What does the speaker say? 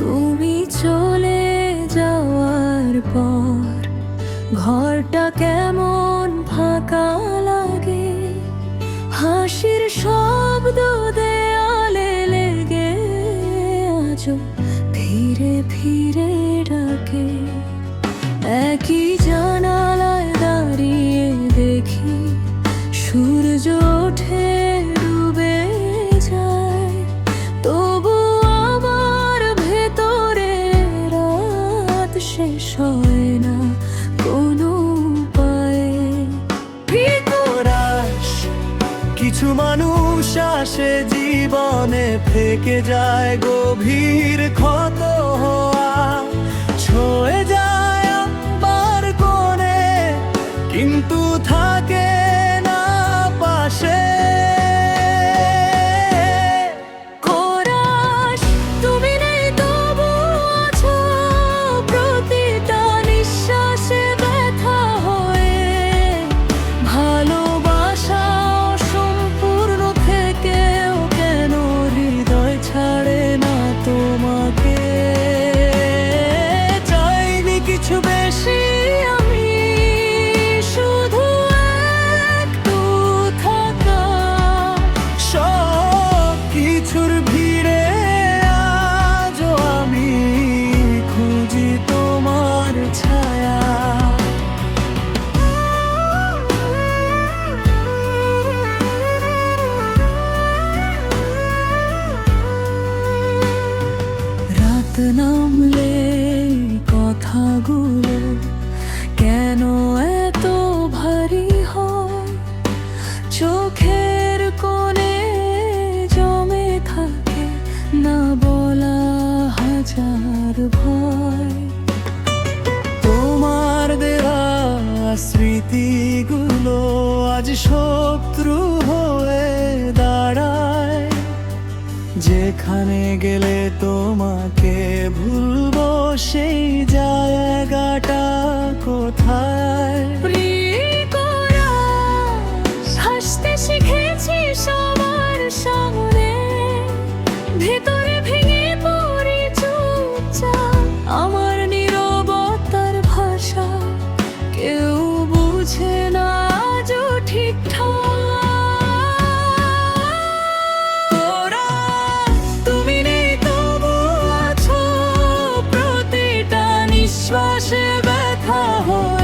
তুমি চলে যাওয়ার পর ঘরটা কেমন ফাঁকা লাগে। হাসির শব্দ দেয়ালে লেগে আজও ফিরে ফিরে ডাকে। একই জানালায় দাঁড়িয়ে দেখি সূর্য ওঠে ডুবে যায়, তবু আমার ভেতরে রাত শেষ হয় না কোনো উপায়ে। ভিতরাস কিছু মানুষ আসে জীবনে, থেকে যায় গভীর ক্ষত হওয়া, ছুঁয়ে যায় আমার কোণে কিন্তু থাকে না পাশে। কোরাস তুমি নেই তবু আছো প্রতিটা নিঃশ্বাসে ব্যথা হয়ে। ভালোবাসা অসম্পূর্ণ থেকেও কেন হৃদয় ছাড়ে না তোমাকে। চাইনি কিছু বেশি আমি শুধু একটু থাকা। সব কিছুর ভিড়ে আজও আমি খুঁজি তোমার ছায়া। রাত নামলে কথাগুলো কেন এত ভারী হয়। চোখের কোণে জমে থাকে না বলা হাজার ভয়। তোমার দেওয়া স্মৃতিগুলো আজ শত্রু হয়ে দাঁড়ায়। যেখানে গেলে তোমাকে ভুলবো সেই জায়গাটা কোথায়। হাসতে শিখেছি সবার সামনে, ভেতরে ভেঙে পড়ি চুপচাপ। আমার নীরবতার ভাষা কেউ বুঝে না আজও ঠিকঠাক। তুমি নেই তবু আছো প্রতিটা নিঃশ্বাসে ব্যথা হয়।